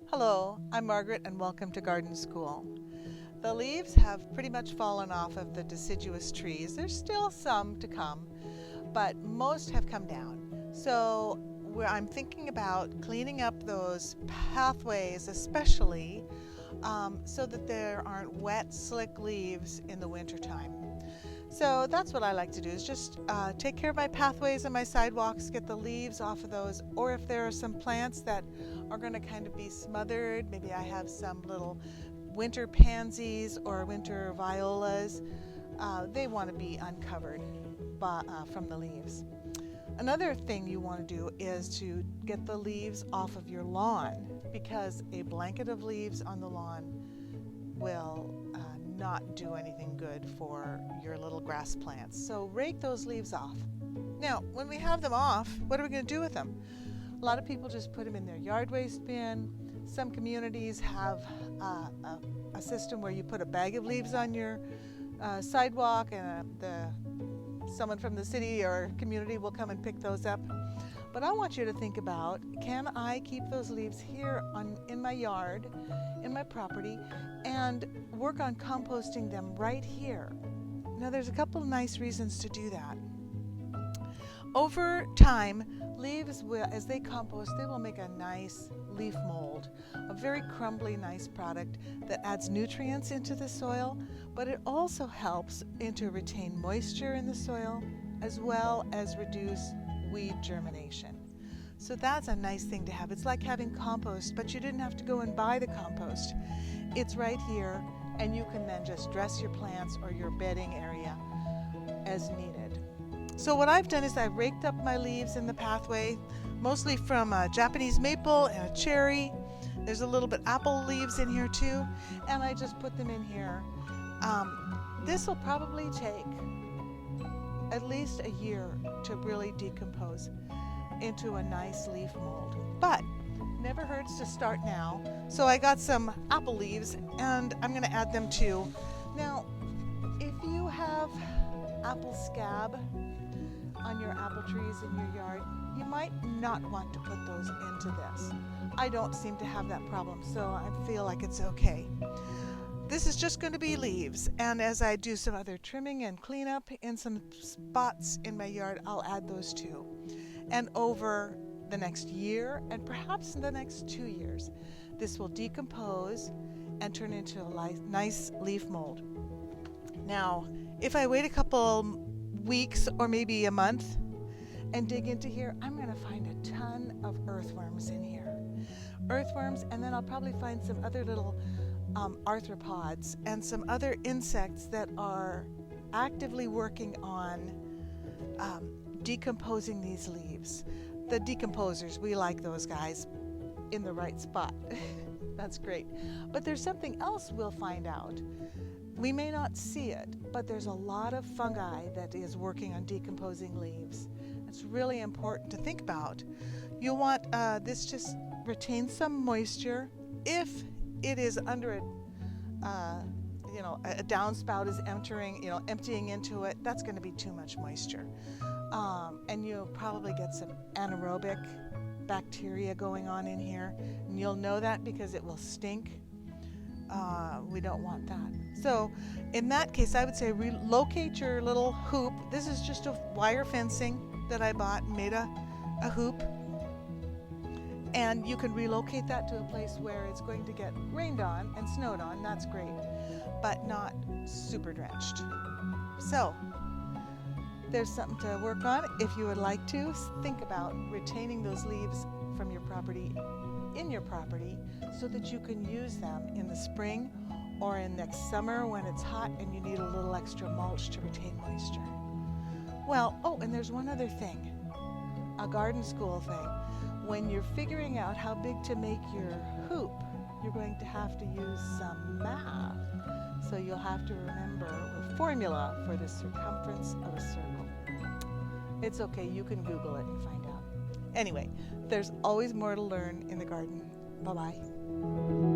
Hello, I'm Margaret and welcome to Garden School. The leaves have pretty much fallen off of the deciduous trees. There's still some to come, but most have come down. So I'm thinking about cleaning up those pathways, especially so that there aren't wet, slick leaves in the wintertime. So that's what I like to do, is just take care of my pathways and my sidewalks, get the leaves off of those, or if there are some plants that are going to kind of be smothered, maybe I have some little winter pansies or winter violas, they want to be uncovered from the leaves. Another thing you want to do is to get the leaves off of your lawn, because a blanket of leaves on the lawn will not do anything good for your little grass plants. So rake those leaves off. Now, when we have them off, what are we going to do with them? A lot of people just put them in their yard waste bin. Some communities have a system where you put a bag of leaves on your sidewalk, and someone from the city or community will come and pick those up. But I want you to think about, can I keep those leaves here in my yard, in my property, and work on composting them right here? Now, there's a couple of nice reasons to do that. Over time, leaves as they compost, they will make a nice leaf mold, a very crumbly, nice product that adds nutrients into the soil, but it also helps to retain moisture in the soil, as well as reduce weed germination. So that's a nice thing to have. It's like having compost, but you didn't have to go and buy the compost. It's right here, and you can then just dress your plants or your bedding area as needed. So what I've done is I've raked up my leaves in the pathway, mostly from a Japanese maple and a cherry. There's a little bit apple leaves in here too, and I just put them in here. This will probably take at least a year to really decompose into a nice leaf mold, but never hurts to start now. So I got some apple leaves and I'm going to add them too. Now, if you have apple scab on your apple trees in your yard, you might not want to put those into this. I don't seem to have that problem, so I feel like it's okay. This is just going to be leaves, and as I do some other trimming and cleanup in some spots in my yard, I'll add those too. And over the next year, and perhaps in the next 2 years, this will decompose and turn into a nice leaf mold. Now, if I wait a couple weeks or maybe a month and dig into here, I'm going to find a ton of earthworms in here. Earthworms, and then I'll probably find some other little arthropods and some other insects that are actively working on decomposing these leaves. The decomposers, we like those guys in the right spot. That's great. But there's something else we'll find out. We may not see it, but there's a lot of fungi that is working on decomposing leaves. It's really important to think about. You'll want this to retain some moisture. If it is under a downspout is emptying into it, that's going to be too much moisture. And you'll probably get some anaerobic bacteria going on in here. And you'll know that because it will stink. We don't want that. So in that case, I would say relocate your little hoop. This is just a wire fencing that I bought and made a hoop. And you can relocate that to a place where it's going to get rained on and snowed on. That's great, but not super drenched. So there's something to work on. If you would like to, think about retaining those leaves from your property in your property so that you can use them in the spring or in next summer when it's hot and you need a little extra mulch to retain moisture. Well, and there's one other thing, a garden school thing. When you're figuring out how big to make your hoop, you're going to have to use some math. So you'll have to remember the formula for the circumference of a circle. It's okay, you can Google it and find out. Anyway, there's always more to learn in the garden. Bye-bye.